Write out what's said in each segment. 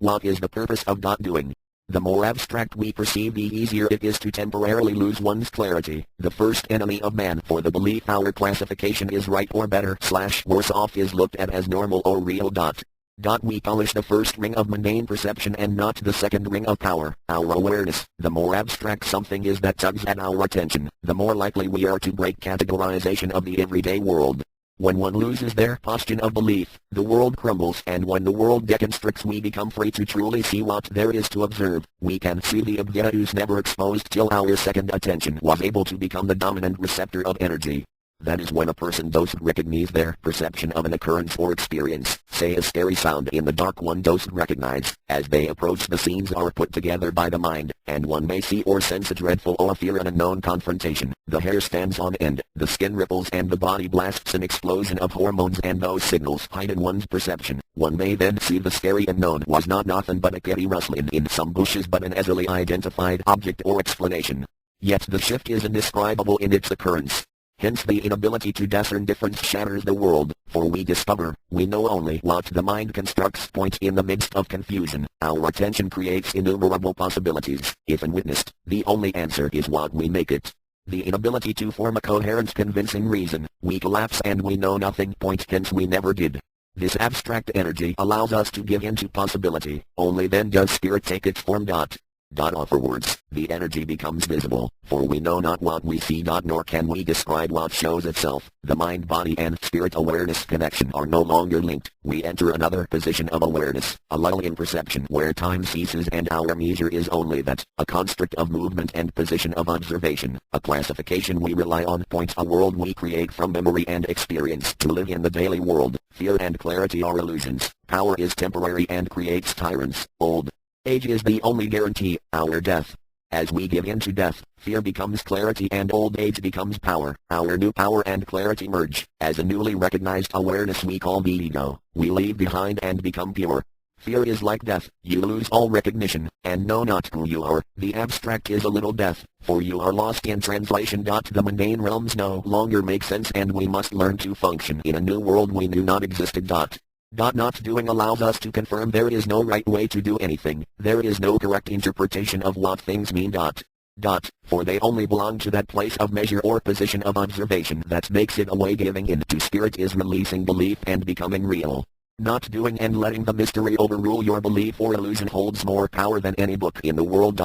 What is the purpose of not doing? The more abstract we perceive, the easier it is to temporarily lose one's clarity. The first enemy of man for the belief our classification is right or better / worse off is looked at as normal or real. We polish the first ring of mundane perception and not the second ring of power, our awareness. The more abstract something is that tugs at our attention, the more likely we are to break categorization of the everyday world. When one loses their posture of belief, the world crumbles, and when the world deconstructs we become free to truly see what there is to observe. We can see the obvious never exposed till our second attention was able to become the dominant receptor of energy. That is when a person doesn't recognize their perception of an occurrence or experience, say a scary sound in the dark one doesn't recognize, as they approach the scenes are put together by the mind, and one may see or sense a dreadful or fear an unknown confrontation. The hair stands on end, the skin ripples and the body blasts an explosion of hormones, and those signals hide in one's perception. One may then see the scary unknown was not nothing but a kitty rustling in some bushes but an easily identified object or explanation. Yet the shift is indescribable in its occurrence. Hence the inability to discern difference shatters the world, for we discover, we know only what the mind constructs. In the midst of confusion, our attention creates innumerable possibilities. If unwitnessed, the only answer is what we make it. The inability to form a coherent convincing reason, we collapse and we know nothing. Hence we never did. This abstract energy allows us to give in to possibility, only then does spirit take its form. Afterwards, the energy becomes visible, for we know not what we see. Nor can we describe what shows itself. The mind, body and spirit awareness connection are no longer linked. We enter another position of awareness, a lull in perception where time ceases and our measure is only that, a construct of movement and position of observation, a classification we rely on. A world we create from memory and experience to live in the daily world. Fear and clarity are illusions. Power is temporary and creates tyrants. Old age is the only guarantee, our death. As we give in to death, fear becomes clarity and old age becomes power. Our new power and clarity merge. As a newly recognized awareness we call the ego, we leave behind and become pure. Fear is like death, you lose all recognition, and know not who you are. The abstract is a little death, for you are lost in translation. The mundane realms no longer make sense and we must learn to function in a new world we knew not existed. Not doing allows us to confirm there is no right way to do anything, there is no correct interpretation of what things mean. For they only belong to that place of measure or position of observation that makes it a way. Giving in to spirit is releasing belief and becoming real. Not doing and letting the mystery overrule your belief or illusion holds more power than any book in the world.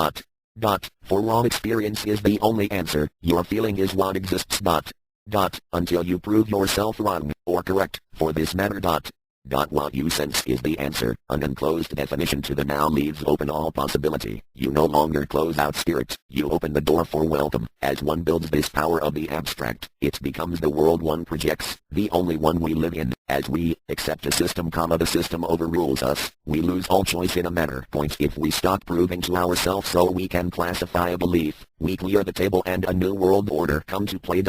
For raw experience is the only answer, your feeling is what exists. Until you prove yourself wrong, or correct, for this matter. What you sense is the answer. An unclosed definition to the now leaves open all possibility. You no longer close out spirit, you open the door for welcome. As one builds this power of the abstract, it becomes the world one projects, the only one we live in. As we accept a system, the system overrules us, we lose all choice in a matter. If we stop proving to ourselves so we can classify a belief, we clear the table and a new world order come to play.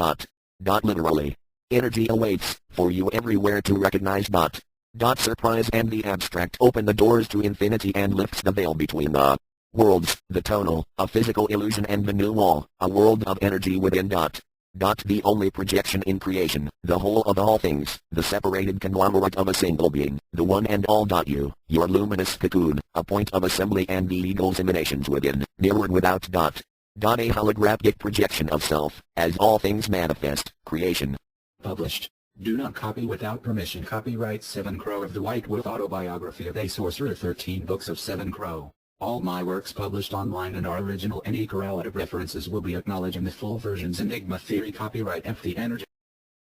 Literally. Energy awaits for you everywhere to recognize. Surprise and the abstract open the doors to infinity and lifts the veil between the worlds, the tonal, a physical illusion, and the new wall, a world of energy within. The only projection in creation, the whole of all things, the separated conglomerate of a single being, the one and all. Your luminous cocoon, a point of assembly and the eagle's emanations within, mirrored without. A holographic projection of self, as all things manifest, creation. Published. Do not copy without permission. Copyright 7 Crow of the White Wolf Autobiography of a Sorcerer. 13 books of 7 Crow. All my works published online and are original. Any correlative references will be acknowledged in the full versions. Enigma Theory. Copyright F. The Energy.